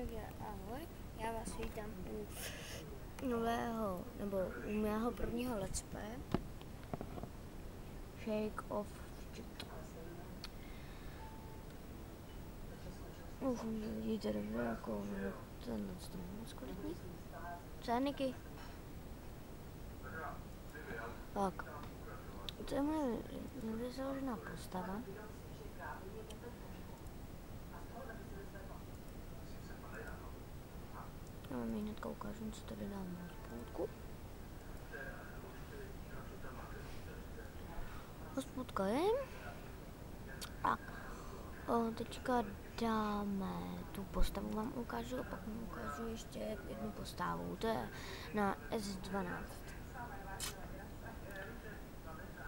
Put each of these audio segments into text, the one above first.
Takže ahoj, já vás vítám u nového, nebo u mého prvního let's play Shake of Shit. Vidíte dobře, jako tenhle to moc kvalitní. Co je, Niky? Tak, to je moje nově založená postava. Já vám hnedka ukážu, co tady dám na hospodku. Hospodka je. A teďka dáme tu postavu, vám ukážu, a pak vám ukážu ještě jednu postavu. To je na S12.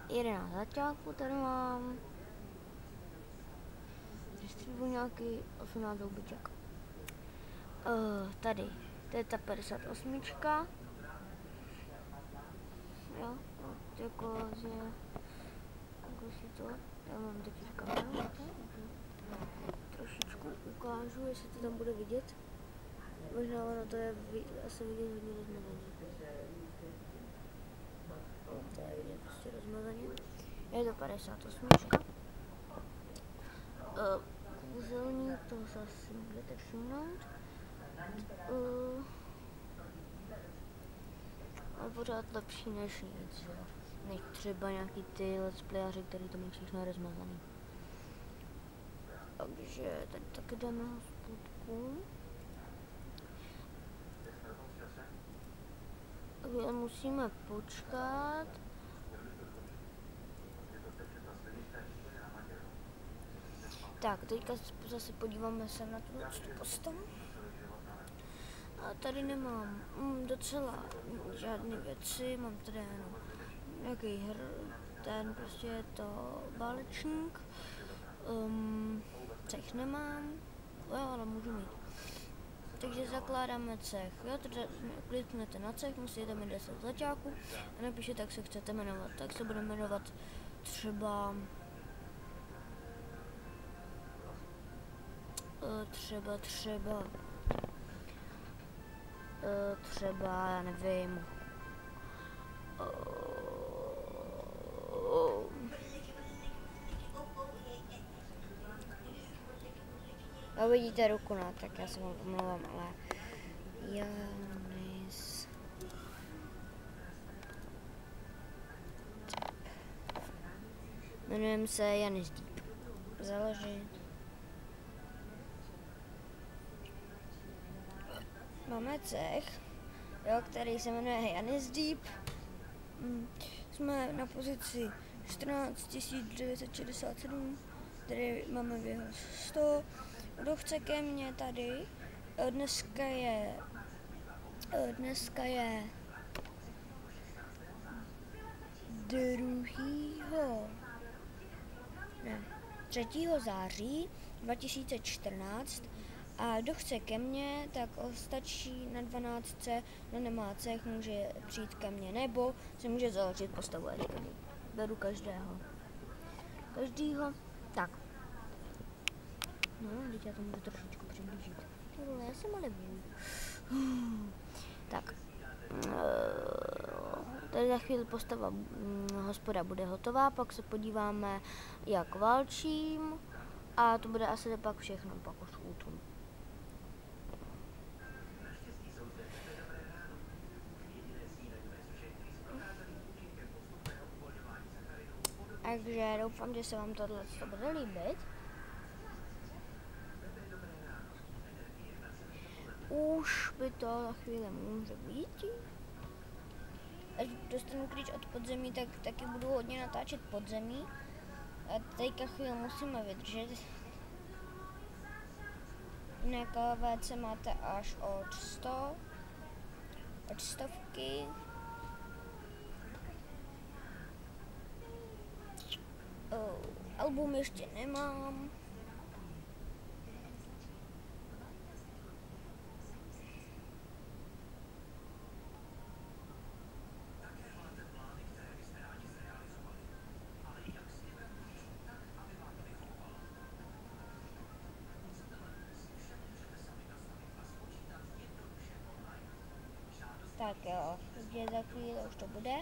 11 začátku tady mám. Distribuji nějaký 18 houbiček. Tady, to je ta 58. Jo, jako že si to, já mám totiž kameru, trošičku ukážu, jestli to tam bude vidět. Možná ono to je asi vidět hodně rozmazaně. To je vidět prostě rozmazaně. Je to 58. Kouzelní, to se asi můžete všimnout. Ale pořád lepší než nic, než třeba nějaký ty let's playaři, který to mají všechno rozmazaný. Takže tady taky dáme hospodku. Takže musíme počkat. Tak, teďka zase podíváme se na tu postavu. A tady nemám docela žádné věci, mám tady jenom nějaký ten prostě je to válečník. Cech nemám, jo, ale můžu mít. Takže zakládáme cech, jo, kliknete na cech, musíte mít 10 začáků a napíšete, jak se chcete jmenovat. Tak se bude jmenovat třeba já nevím. A vidíte ruku, no, tak já se vám omlouvám, ale Janis. Jmenujeme se Janis Deep. Založit. Máme cech, jo, který se jmenuje Janis Deep. Jsme na pozici 14 967, tady máme v jeho 100. Kdo chce ke mně tady, dneska je 3. září 2014 a kdo chce ke mně, tak stačí na 12, kdo nemá cech, může přijít ke mně, nebo si může založit postavu. Beru každýho. Tak. No, teď já to můžu trošičku přiblížit. Já jsem ale vůj. Tak. Tady za chvíli postava hospoda bude hotová, pak se podíváme, jak válčím. A to bude asi pak všechno, pak už útum. Takže doufám, že se vám tohle bude líbit. Už by to za chvíli může být. Až dostanu klíč od podzemí, tak taky budu hodně natáčet podzemí. A teďka chvíli musíme vydržet. Jinak VC máte až od 100. Od 100. Album ještě nemám. Tak jo, takže za chvíli už to bude.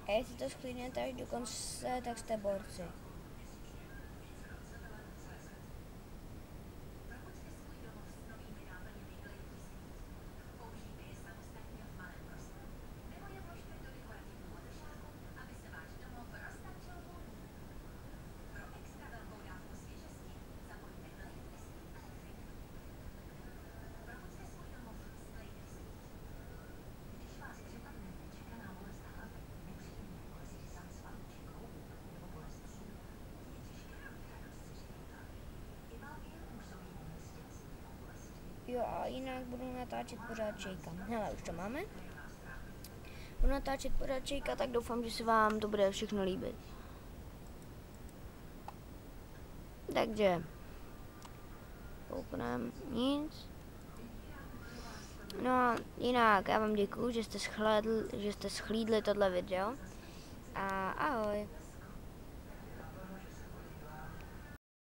A jestli to sklidnete až do konce, tak jste borci. Jo a jinak budu natáčet pořád Čejka. Hele, už to máme. Budu natáčet pořád Čejka, tak doufám, že se vám to bude všechno líbit. Takže koukneme, nic. No a jinak já vám děkuju, že jste schlídli tohle video. A ahoj.